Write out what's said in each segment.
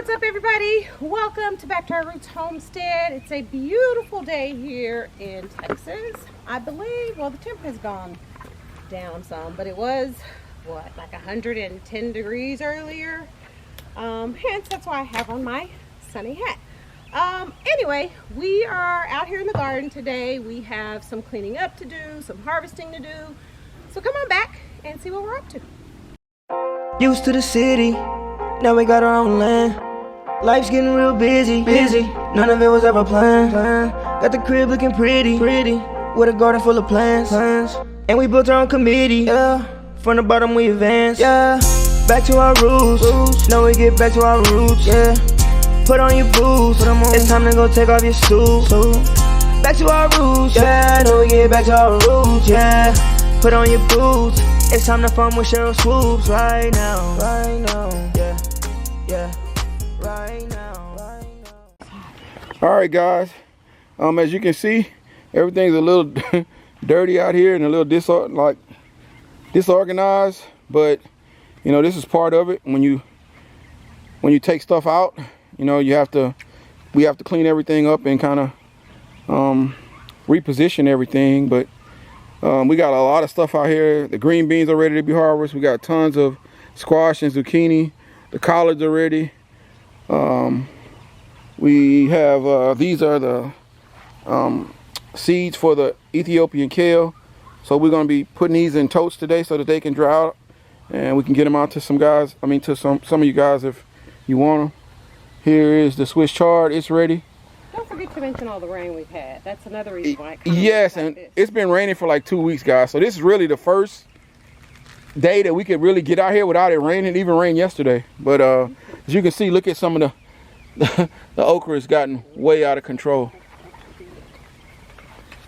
what's up everybody? Welcome to Back to Our Roots Homestead. It's a beautiful day here in Texas. I believe, well, the temp has gone down some, but it was, what, like 110 degrees earlier. Hence, that's why I have on my sunny hat. Anyway, we are out here in the garden today. We have some cleaning up to do, some harvesting to do. So come on back and see what we're up to. Used to the city, now we got our own land. Life's getting real busy. None of it was ever planned. Got the crib looking pretty. With a garden full of plants. And we built our own committee. Yeah, from the bottom we advance. Yeah, back to our roots. Now we get back to our roots. Yeah, put on your boots. It's time to go take off your suit. Back to our roots. Yeah, now we get back to our roots. Yeah, put on your boots. It's time to farm with Cheryl Swoops right now. Yeah, right now. All right, guys. As you can see, everything's a little dirty out here and a little disorganized. But you know, this is part of it. When you take stuff out, you know, we have to clean everything up and kind of reposition everything. But we got a lot of stuff out here. The green beans are ready to be harvested. We got tons of squash and zucchini. The collards are ready. We have these are the seeds for the Ethiopian kale. So we're going to be putting these in totes today so that they can dry out, and we can get them out to some guys. I mean, to some of you guys if you want them. Here is the Swiss chard. It's ready. Don't forget to mention all the rain we've had. That's another reason why. Yes, and it's been raining for like 2 weeks, guys. So this is really the first day that we could really get out here without it raining. It even rained yesterday. But as you can see, look at some of the okra has gotten way out of control.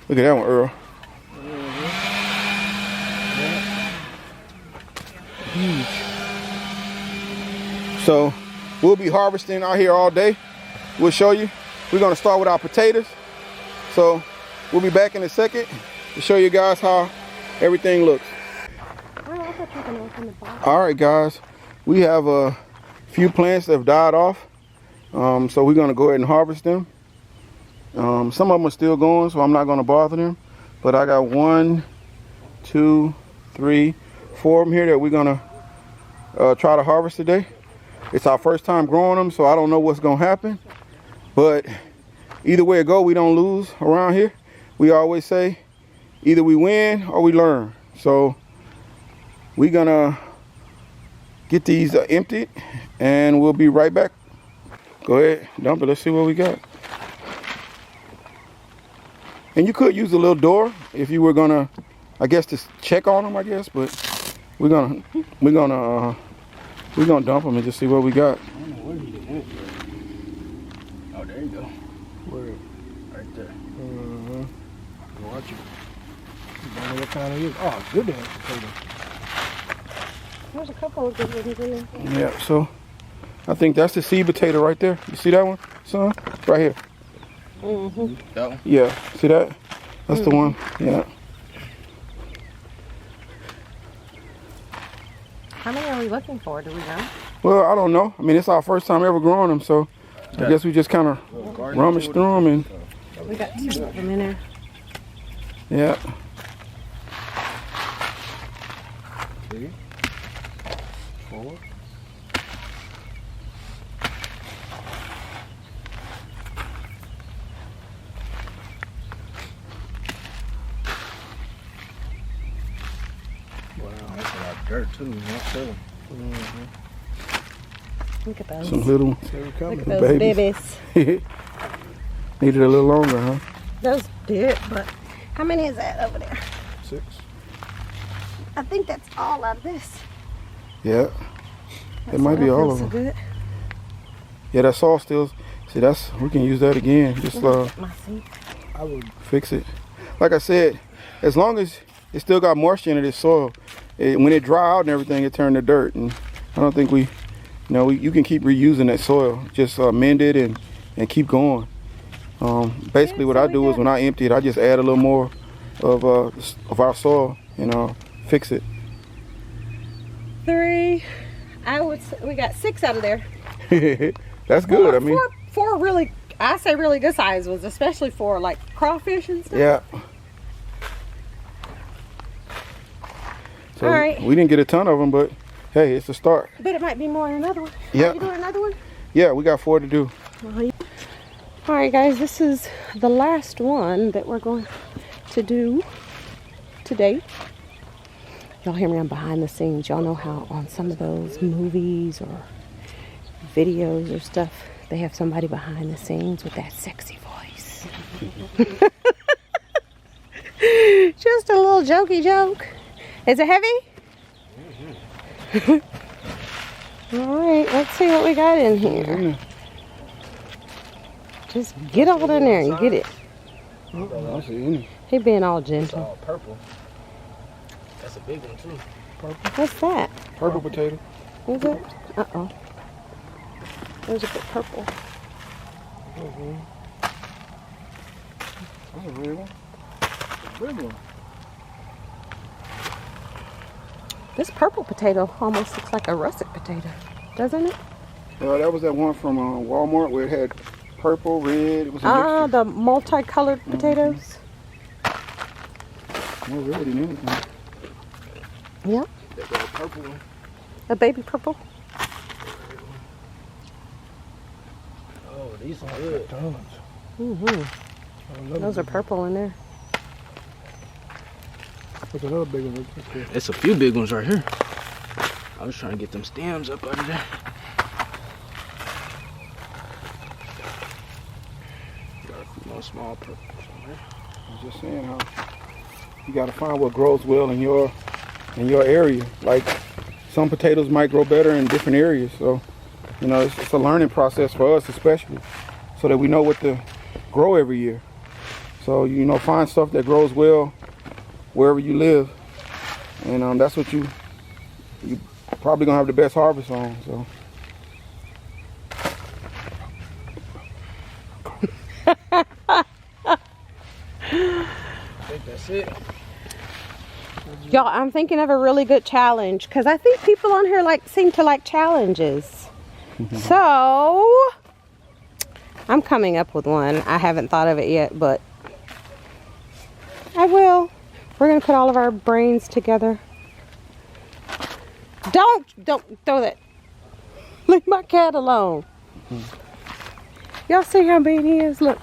Look at that one, Earl. Huge. So we'll be harvesting out here all day. We'll show you. We're going to start with our potatoes. So we'll be back in a second to show you guys how everything looks. All right, guys. We have a few plants that have died off. So we're going to go ahead and harvest them. Some of them are still going, so I'm not going to bother them. But I got 1, 2, 3, 4 of them here that we're going to try to harvest today. It's our first time growing them, so I don't know what's going to happen. But either way it go, we don't lose around here. We always say either we win or we learn. So we're gonna get these emptied and we'll be right back. Go ahead, dump it. Let's see what we got. And you could use a little door if you were gonna, I guess, to check on them, I guess. But we're gonna dump them and just see what we got. Oh, there you go. Where? Right there. Watch it. You don't know what kind it is. Oh, good damn potato. There's a couple of good ones in there. Yeah, so I think that's the seed potato right there. You see that one, son? Right here. That one? Yeah, see that? That's the one. Yeah. How many are we looking for? Do we know? Well, I don't know. I mean, it's our first time ever growing them, so I guess we just kind of rummage through them and. We got 2 of them in there. Yeah. 3, 4. Wow, that's a lot of dirt too. Not killing. Look at those. Some little Look at those babies. Needed a little longer, huh? Those did, but how many is that over there? 6. I think that's all of this. Yeah. It might be all of them. Good. Yeah, that's all still. See, we can use that again. Just I would fix it. Like I said, as long as it still got moisture in this soil, when it dry out and everything, it turned to dirt. And I don't think you can keep reusing that soil. Just mend it and keep going. Basically, what I do is when I empty it, I just add a little more of our soil and fix it. 3. We got 6 out of there. That's good. I mean, four really, I say really good size ones, especially for like crawfish and stuff. yeah. So All right. we didn't get a ton of them, but hey, it's a start. But it might be more in another one. Yeah. Are you doing another one? Yeah, we got 4 to do. All right, guys, this is the last one that we're going to do today. Y'all hear me on behind the scenes. Y'all know how on some of those movies or videos or stuff, they have somebody behind the scenes with that sexy voice. Just a little jokey joke. Is it heavy? All right, let's see what we got in here. Just get all in there and get it. I see any. He being all gentle. Oh, purple. That's a big one too. Purple. What's that? Purple potato. Is it? Uh-oh. There's a bit purple. That's a real one. A big one. This purple potato almost looks like a russet potato, doesn't it? That was that one from Walmart where it had purple, red. It was a mixture. The multicolored potatoes. More red than anything. Yep. That little purple one. A baby purple. Oh, these are good. Mm-hmm. Those are purple in there. What's another big one? It's a few big ones right here. I was trying to get them stems up out of there. Got a few more small purples on there. I was just saying how you got to find what grows well in your area. Like some potatoes might grow better in different areas, so you know it's a learning process for us, especially, so that we know what to grow every year. So you know, find stuff that grows well wherever you live, and that's what you probably gonna have the best harvest on. So. I think that's it. Y'all, I'm thinking of a really good challenge because I think people on here seem to like challenges. So I'm coming up with one. I haven't thought of it yet, but I will. We're gonna put all of our brains together. Don't throw that. Leave my cat alone. Y'all see how mean he is? Look.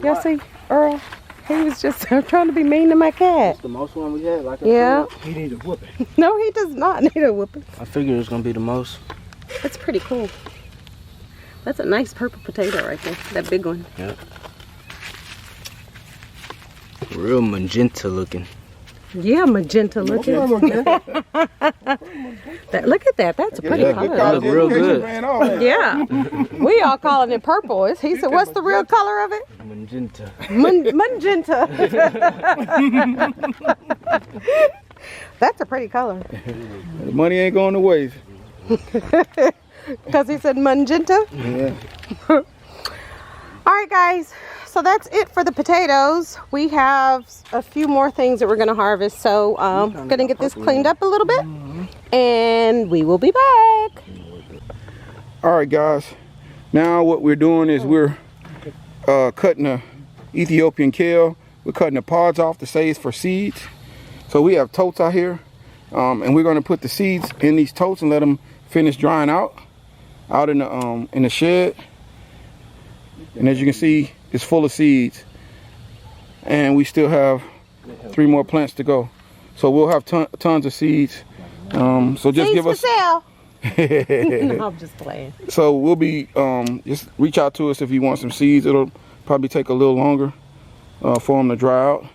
Y'all see Earl? He was just trying to be mean to my cat. That's the most one we had. Like Yeah. He needs a whooping. No, he does not need a whooping. I figured it was gonna be the most. That's pretty cool. That's a nice purple potato right there. That big one. Yep. Real magenta looking. Yeah, magenta looking. Look at that. That's a pretty Yeah, color. That look real good. Yeah. We all calling it purple. He said, what's the real color of it? Magenta. Magenta. That's a pretty color. The money ain't going to waste. Because he said magenta. Yeah. All right, guys. So that's it for the potatoes. We have a few more things that we're going to harvest. So I'm going to get this cleaned up a little bit. And we will be back. All right, guys. Now what we're doing is we're cutting the Ethiopian kale. We're cutting the pods off to save for seeds. So we have totes out here. And we're going to put the seeds in these totes and let them finish drying out in the shed. And as you can see, it's full of seeds. And we still have 3 more plants to go. So we'll have tons of seeds. So just Seeds give for us. sale. No, I'm just playing. So we'll be just reach out to us if you want some seeds. It'll probably take a little longer for them to dry out.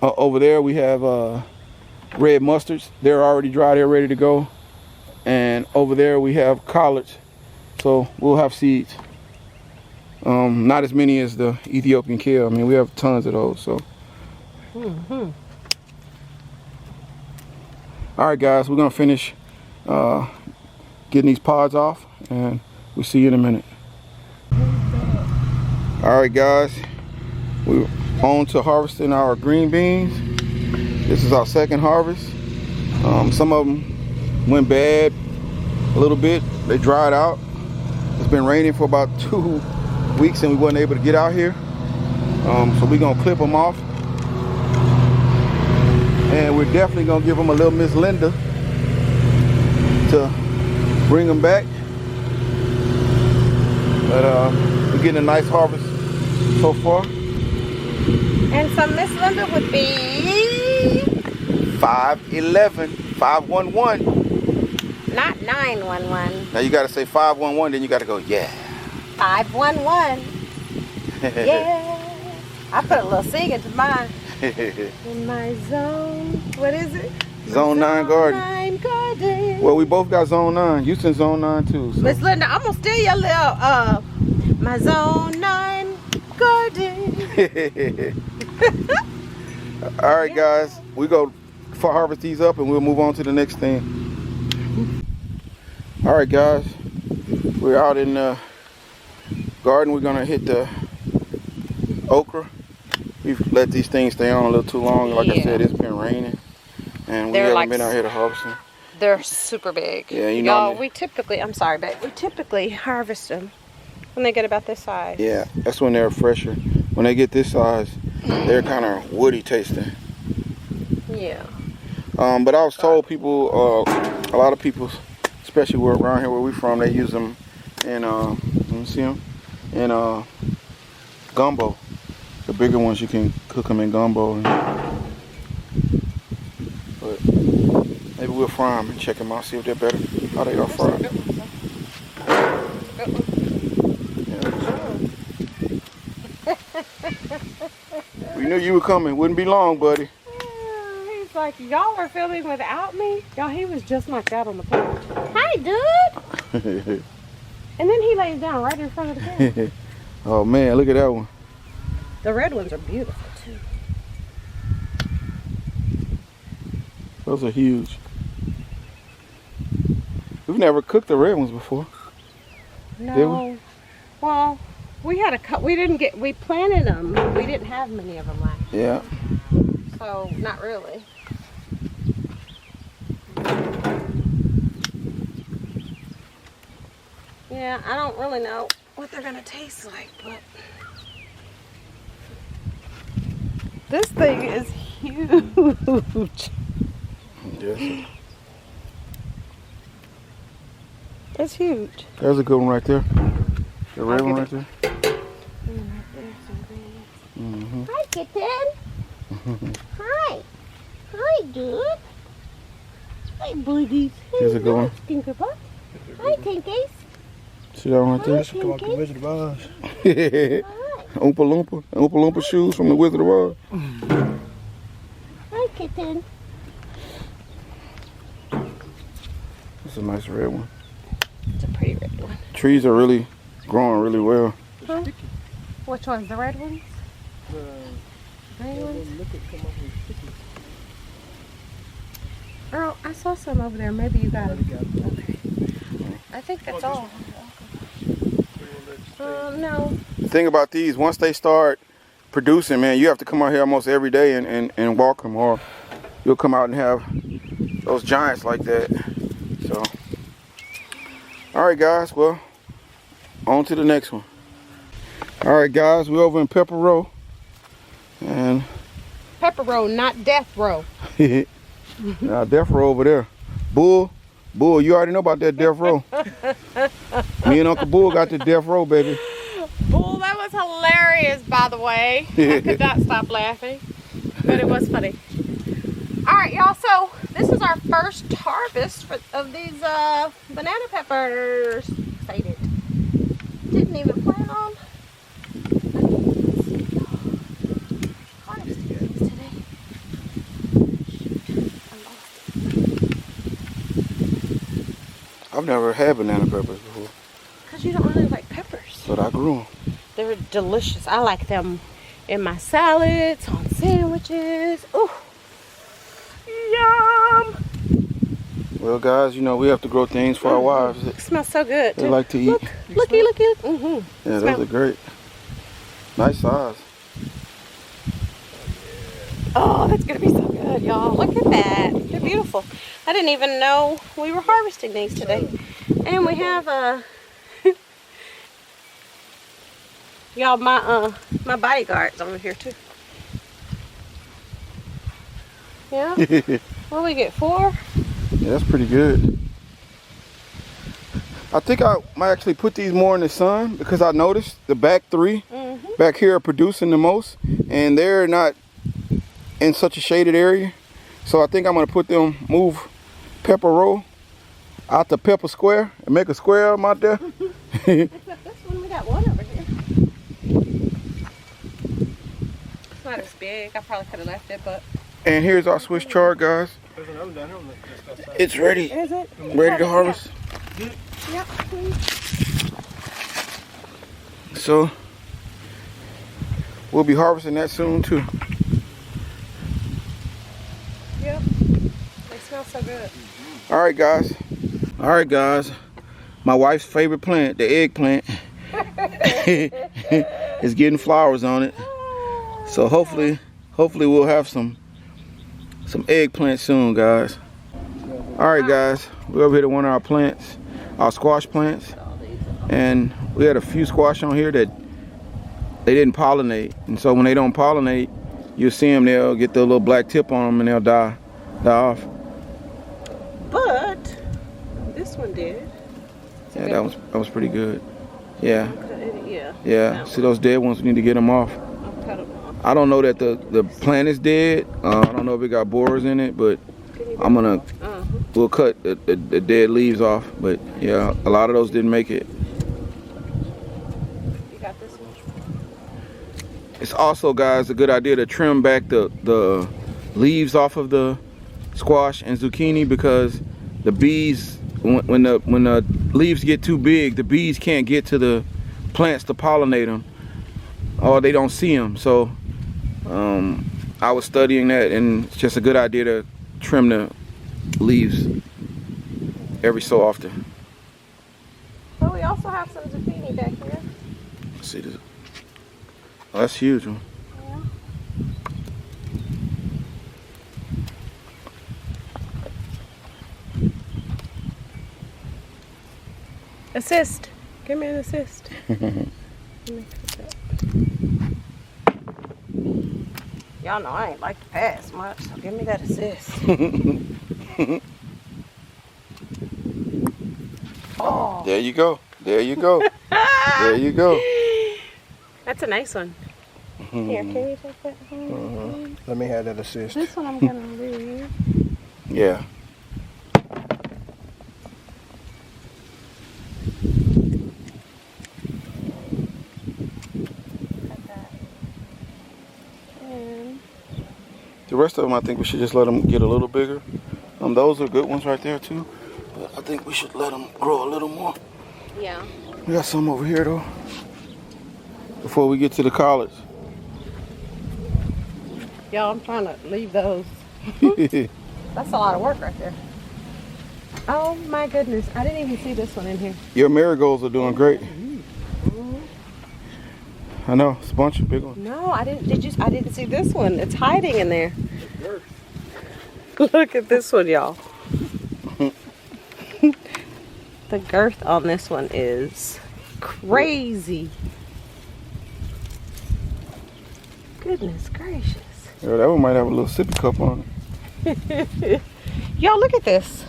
Over there we have red mustards. They're already dry. They're ready to go. And over there we have collards. So we'll have seeds. Not as many as the Ethiopian kale. I mean, we have tons of those. So. All right, guys, we're gonna finish getting these pods off, and we'll see you in a minute. All right, guys, we're on to harvesting our green beans. This is our second harvest. Some of them went bad a little bit. They dried out. It's been raining for about 2 weeks and we wasn't able to get out here. So we're gonna clip them off. And we're definitely gonna give them a little Miss Linda to bring them back. But we're getting a nice harvest so far. And so Miss Linda would be 511, 511. not 911. Now you gotta say 511, then you gotta go, yeah. 511. Yeah. I put a little sing into mine. In my zone. What is it? Zone 9 garden. 9 garden. Well, we both got zone 9. Houston zone 9 too. So. Miss Linda, I'm gonna steal your little my zone 9 garden. All right, guys, we go harvest these up and we'll move on to the next thing. All right, guys, we're out in the garden. We're gonna hit the okra. We've let these things stay on a little too long. Like I said, it's been raining and we haven't been out here to harvest them. They're super big. Yeah, you know. Y'all, we typically harvest them when they get about this size. Yeah, that's when they're fresher. When they get this size, they're kind of woody tasting. Yeah. But I was told people, a lot of people, especially around here where we're from, they use them in, let me see them, in gumbo. The bigger ones, you can cook them in gumbo. But maybe we'll fry them and check them out, see if they're better. How they are fried. We knew you were coming. Wouldn't be long, buddy. He's like, y'all are filming without me? Y'all, he was just like that on the porch. Hi, dude. And then he lays down right in front of the camera. Oh, man, look at that one. The red ones are beautiful, too. Those are huge. We've never cooked the red ones before. No. Did we? Well, we had we planted them. We didn't have many of them last year. Yeah. So, not really. Yeah, I don't really know what they're going to taste like, but this thing is huge. Yes. It's huge. There's a good one right there. The red one right there. Mm-hmm. Hi, kitten. Hi. Hi, dude. Hi, buddies. Here's a good one. Stinker butt. Hi, Tinkies. See that one right there? Come on, the Wizard of Oz. Oompa Loompa shoes from the Wizard of Oz. Hi, kitten. That's a nice red one. It's a pretty red one. Trees are really growing really well. Huh? Which ones? The red ones? Green ones? Earl, I saw some over there. Maybe you got them. Okay. I think that's all. No. The thing about these, once they start producing, man, you have to come out here almost every day and walk them, or you'll come out and have those giants like that. So, all right, guys. Well, on to the next one. All right, guys. We're over in Pepper Row, and Pepper Row, not Death Row. now Death Row over there. Bull, you already know about that Death Row. Me and Uncle Bull got the Death Row, baby. Bull, that was hilarious, by the way. I could not stop laughing, but it was funny. All right, y'all. So this is our first harvest of these banana peppers. Excited. Didn't even plan on harvesting these today. I lost it. I've never had banana peppers before, Because you don't really like peppers. but I grew them. They're delicious. I like them in my salads, on sandwiches. Ooh. Yum! Well, guys, you know we have to grow things for our wives. It smells so good. They like to eat. Looky. Mm-hmm. Yeah, those are great. Nice size. Oh, that's gonna be so good, y'all. Look at that. They're beautiful. I didn't even know we were harvesting these today. And we have Y'all, my bodyguard's over here too. Yeah. What do we get, 4? Yeah, that's pretty good. I think I might actually put these more in the sun because I noticed the back 3 back here are producing the most, and they're not in such a shaded area. So I think I'm gonna move Pepper Row out to Pepper Square and make a square of them out there. Except this one, we got one over here. It's not as big. I probably could have left it, but. And here's our Swiss chard, guys. It's ready. Is it? Ready to harvest. Yep, please. So we'll be harvesting that soon too. Yep. They smell so good. All right, guys. My wife's favorite plant, the eggplant, is getting flowers on it. So hopefully we'll have some eggplant soon, guys. All right, guys. We're over here to one of our plants, our squash plants, and we had a few squash on here that they didn't pollinate, and so when they don't pollinate, you'll see them, they'll get the little black tip on them and they'll die off. But this one did. Yeah, that was pretty good. Yeah. Yeah. See those dead ones? We need to get them off. I'll cut them off. I don't know that the plant is dead. I don't know if it got borers in it, but we'll cut the dead leaves off. But yeah, a lot of those didn't make it. You got this one? It's also, guys, a good idea to trim back the leaves off of the squash and zucchini, because the bees, when the leaves get too big, the bees can't get to the plants to pollinate them, or they don't see them. So I was studying that, and it's just a good idea to trim the leaves every so often. Well, we also have some zucchini back here. Let's see this. Oh, that's a huge one. Yeah. Assist. Give me an assist. Y'all know I ain't like to pass much, so give me that assist. Oh. There you go. There you go. There you go. That's a nice one. Here, can you take that home? Let me have that assist. This one I'm gonna leave. Yeah. The rest of them, I think we should just let them get a little bigger. Those are good ones right there too. But I think we should let them grow a little more. Yeah. We got some over here though, before we get to the collards. Y'all, I'm trying to leave those. That's a lot of work right there. Oh my goodness, I didn't even see this one in here. Your marigolds are doing great. I know, it's a bunch of big ones. No, I didn't. I didn't see this one. It's hiding in there. Look at this one, y'all. The girth on this one is crazy. Goodness gracious. Yeah, that one might have a little sippy cup on it. Y'all, look at this.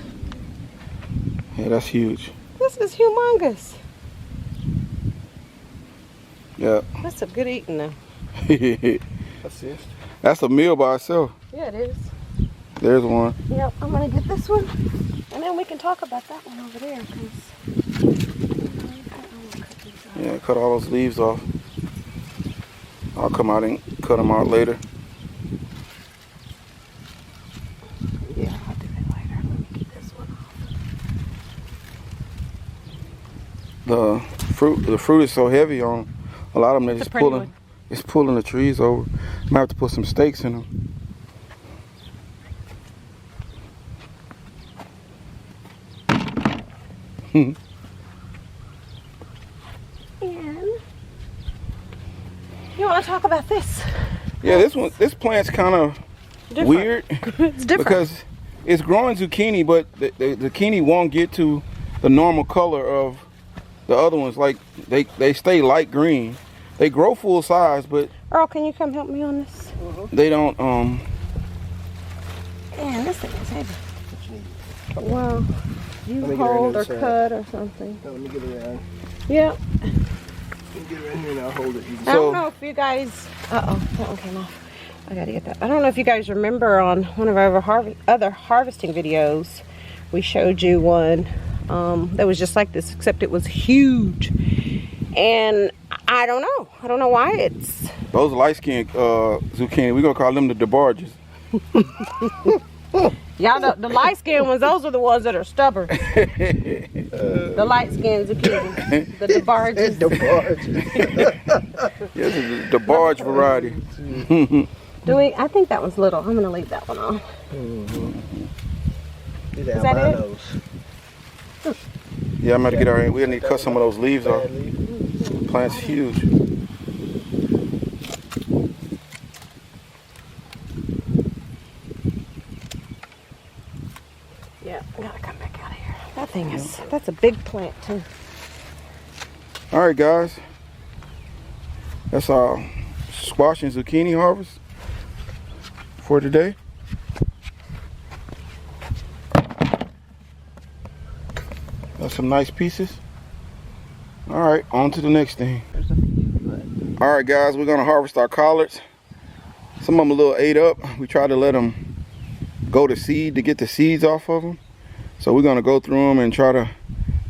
Yeah, that's huge. This is humongous. Yeah. That's some good eating though. Assist. That's a meal by itself. Yeah, it is. There's one. Yep, I'm gonna get this one, and then we can talk about that one over there. Yeah, cut all those leaves off. I'll come out and cut them out later. Yeah, I'll do it later. Let me get this one off. The fruit is so heavy on a lot of them. They're just pulling. one. It's pulling the trees over. Might have to put some stakes in them. And you want to talk about this? Yeah, this plant's kind of weird. It's different. Because it's growing zucchini, but the zucchini won't get to the normal color of the other ones. Like they stay light green, They grow full size, but Earl, can you come help me on this? they don't. Man, this thing is heavy. Well, you Let me get her hold or inside. cut or something. Let me get her around. Yep. Let me get her in here and I'll hold it. You can I don't know if you guys. That one came off. I gotta get that. I don't know if you guys remember on one of our other harvesting videos, we showed you one that was just like this, except it was huge. And I don't know. I don't know why it's. Those light skinned zucchini, we're gonna call them the DeBarges. Y'all know the light skinned ones, those are the ones that are stubborn. The light skinned zucchini. The DeBarges. Yeah, this is the DeBarge variety. I think that one's little. I'm gonna leave that one on. These Is that it? albinos. Yeah, I'm gonna get our. We need to cut some of those leaves off. Bad leaf. The plant's huge. Yeah, I gotta come back out of here. That thing is, that's a big plant too. All right, guys. That's our squash and zucchini harvest for today. That's some nice pieces. All right, on to the next thing. All right, guys, we're gonna harvest our collards. Some of them a little ate up. We try to let them go to seed to get the seeds off of them. So we're gonna go through them and try to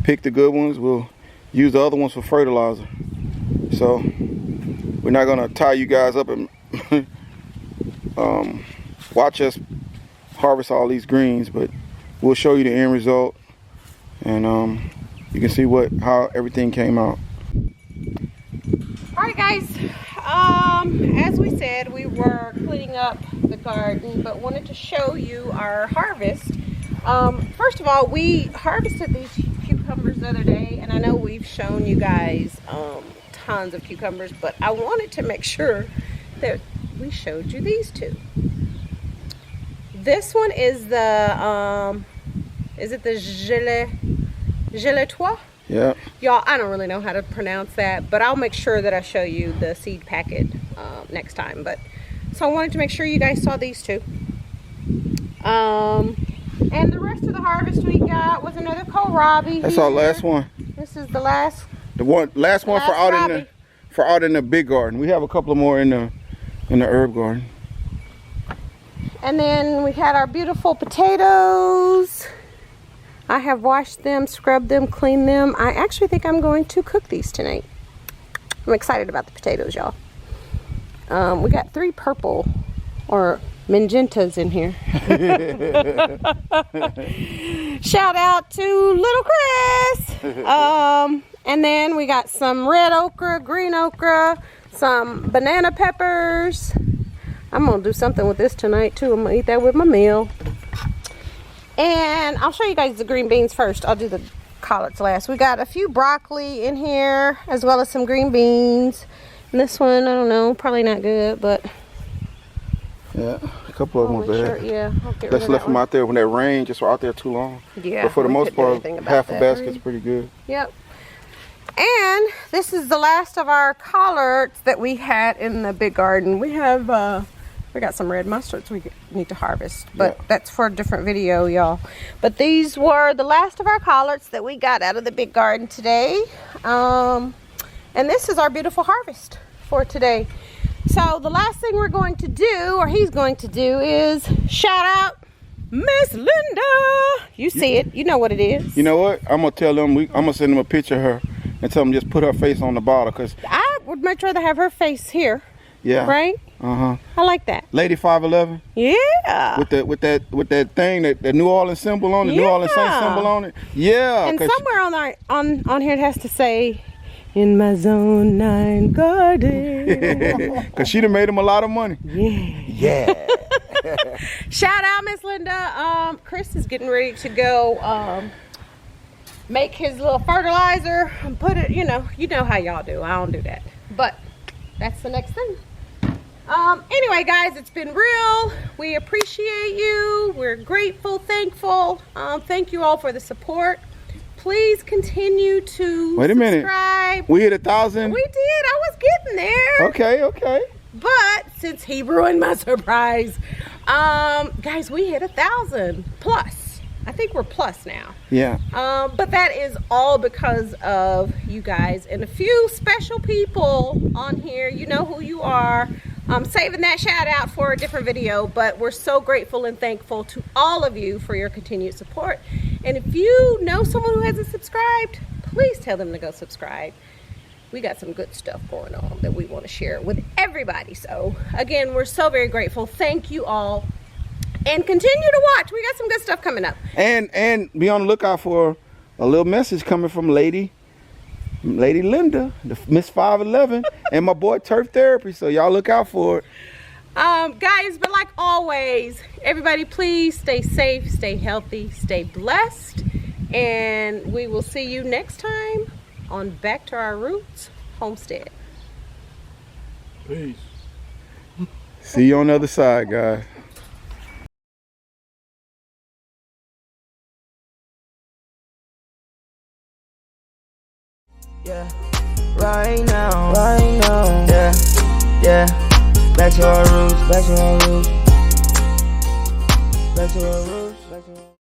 pick the good ones. We'll use the other ones for fertilizer. So we're not gonna tie you guys up and watch us harvest all these greens, but we'll show you the end result, and you can see how everything came out. All right, guys. As we said, we were cleaning up the garden, but wanted to show you our harvest. First of all, we harvested these cucumbers the other day, and I know we've shown you guys tons of cucumbers, but I wanted to make sure that we showed you these two. This one is the is it the geletois? Yeah. Y'all, I don't really know how to pronounce that, but I'll make sure that I show you the seed packet next time. But so I wanted to make sure you guys saw these two. And the rest of the harvest we got was another kohlrabi. That's our last one. This is the last. Last one for out in the big garden. We have a couple more in the herb garden. And then we had our beautiful potatoes. I have washed them, scrubbed them, cleaned them. I actually think I'm going to cook these tonight. I'm excited about the potatoes, y'all. We got 3 purple or magentas in here. Shout out to little Chris. And then we got some red okra, green okra, some banana peppers. I'm gonna do something with this tonight too. I'm gonna eat that with my meal. And I'll show you guys the green beans first. I'll do the collards last. We got a few broccoli in here, as well as some green beans. And this one, I don't know, probably not good, but yeah, a couple of them were bad. Yeah, I'll get rid Let's of left that them one. out there when that rain just were out there too long. Yeah, but for the we most couldn't do part, anything about half a that. basket's pretty good. Yep. And this is the last of our collards that we had in the big garden. We have we got some red mustards we need to harvest, but that's for a different video, y'all. But these were the last of our collards that we got out of the big garden today. And this is our beautiful harvest for today. So the last thing we're going to do, or he's going to do, is shout out Miss Linda. You see it. You know what it is. You know what? I'm going to tell them, I'm going to send them a picture of her and tell them just put her face on the bottle, because I would much rather have her face here. Yeah. Right? Uh-huh. I like that. Lady 5'11". Yeah. With that thing, that New Orleans symbol on it, New Orleans Saints symbol on it. Yeah. And somewhere on here it has to say, in my zone 9 garden. Because she done made him a lot of money. Yeah. Shout out Miss Linda. Chris is getting ready to go make his little fertilizer and put it, you know how y'all do. I don't do that. But that's the next thing. Anyway, guys, it's been real. We appreciate you. We're grateful, thankful. Thank you all for the support. Please continue to Wait a minute. subscribe. We hit 1,000. We did. I was getting in there. Okay. But since he ruined my surprise, guys, we hit 1,000 plus. I think we're plus now. Yeah. But that is all because of you guys and a few special people on here. You know who you are. I'm saving that shout out for a different video, but we're so grateful and thankful to all of you for your continued support. And if you know someone who hasn't subscribed, please tell them to go subscribe. We got some good stuff going on that we want to share with everybody. So again, we're so very grateful. Thank you all. And continue to watch. We got some good stuff coming up. And be on the lookout for a little message coming from Lady Linda, the Miss 511, and my boy Turf Therapy. So y'all look out for it. Guys, but like always, everybody please stay safe, stay healthy, stay blessed. And we will see you next time on Back to Our Roots Homestead. Peace. See you on the other side, guys. Yeah, right now, yeah, back to our roots, back to our roots, back to our roots, back to our roots.